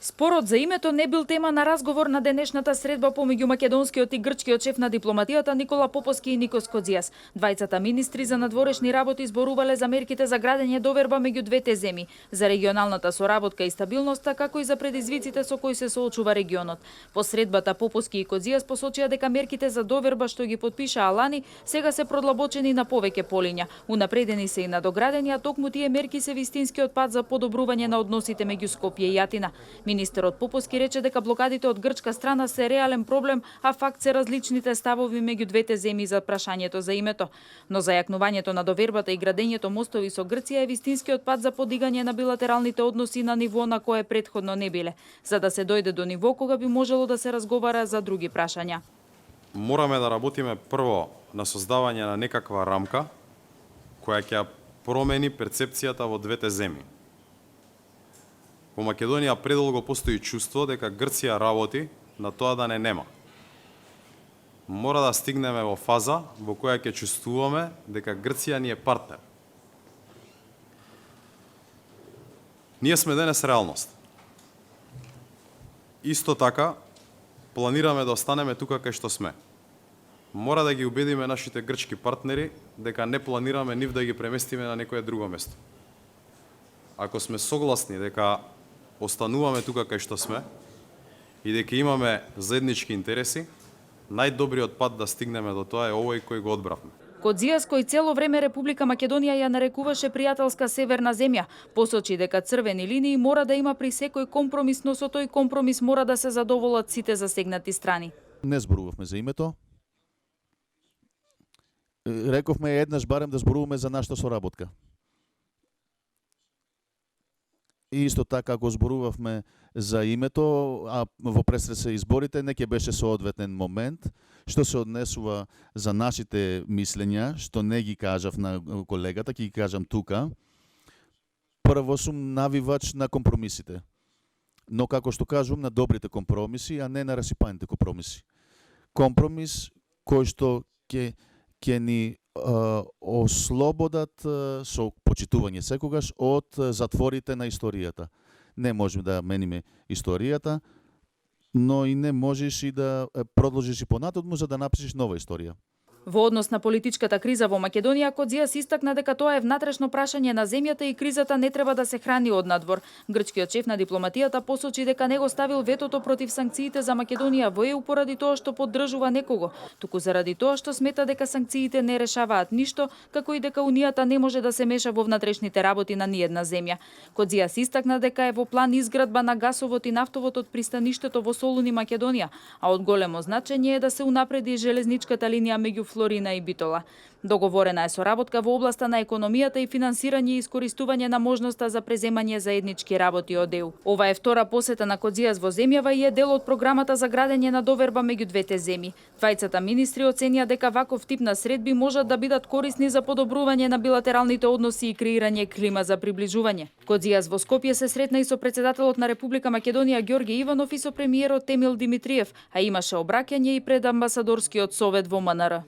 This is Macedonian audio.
Спорот за името не бил тема на разговор на денешната средба помеѓу македонскиот и грчкиот шеф на дипломатијата Никола Попоски и Никос Кодзијас. Двајцата министри за надворешни работи зборувале за мерките за градење доверба меѓу двете земји, за регионалната соработка и стабилноста, како и за предизвиците со кои се соочува регионот. По средбата Попоски и Кодзијас посочија дека мерките за доверба што ги подпишаа лани сега се продлабочени на повеќе полиња. Унапредени се и надоградени, а токму тие мерки се вистинскиот пат за подобрување на односите меѓу Скопје и Атина. Министерот Попоски рече дека блокадите од грчка страна се реален проблем, а факт се различните ставови меѓу двете земји за прашањето за името. Но зајакнувањето на довербата и градењето мостови со Грција е вистинскиот пат за подигање на билатералните односи на ниво на кое претходно не биле, за да се дојде до ниво кога би можело да се разговара за други прашања. Мораме да работиме прво на создавање на некаква рамка која ќе промени перцепцијата во двете земји. Во Македонија предолго постои чувство дека Грција работи на тоа да не нема. Мора да стигнеме во фаза во која ќе чувствуваме дека Грција ни е партнер. Ние сме денес реалност. Исто така, планираме да останеме тука кај што сме. Мора да ги убедиме нашите грчки партнери дека не планираме нив да ги преместиме на некое друго место. Ако сме согласни дека остануваме тука кај што сме и дека имаме заеднички интереси, најдобриот пат да стигнеме до тоа е овој кој го одбравме. Кодзијас, кој цело време Република Македонија ја нарекуваше пријателска северна земја, посочи дека црвени линии мора да има при секој компромис, но со тој компромис мора да се задоволат сите засегнати страни. Не зборувавме за името. Рековме еднаш барем да зборуваме за нашата соработка. И исто така, ако зборувавме за името, а во пресред се изборите, не ќе беше соодветен момент, што се однесува за нашите мислења, што не ги кажав на колегата, ќе ги кажам тука. Прво сум навивач на компромисите. Но, како што кажувам, на добрите компромиси, а не на расипаните компромиси. Компромис кој што ќе ни ослободат со почитување секогаш од затворите на историјата. Не можеме да мениме историјата, но и не можеш и да продолжиш и понатаму за да напишеш нова историја. Во однос на политичката криза во Македонија, Кодзијас истакна дека тоа е внатрешно прашање на земјата и кризата не треба да се храни однадвор. Грчкиот шеф на дипломатијата посочи дека не го ставил ветото против санкциите за Македонија во ЕУ поради тоа што поддржува некого, туку заради тоа што смета дека санкциите не решаваат ништо, како и дека Унијата не може да се меша во внатрешните работи на ниедна земја. Кодзијас истакна дека е во план изградба на гасовод и нафтовод од пристаништето во Солуни, Македонија, а од големо значење е да се унапреди железничката линија меѓу Флорина и Битола. Договорена е соработка во областа на економијата и финансирање и искористување на можноста за преземање заеднички работи од ЕУ. Ова е втора посета на Кодзијас во земјава и е дел од програмата за градење на доверба меѓу двете земји. Двајцата министри оценија дека ваков тип на средби можат да бидат корисни за подобрување на билатералните односи и креирање клима за приближување. Кодзијас во Скопје се сретна и со председателот на Република Македонија Ѓорѓе Иванов и со премиерот Емил Димитриев, а имаше обраќање и пред амбасадорскиот совет во МНР.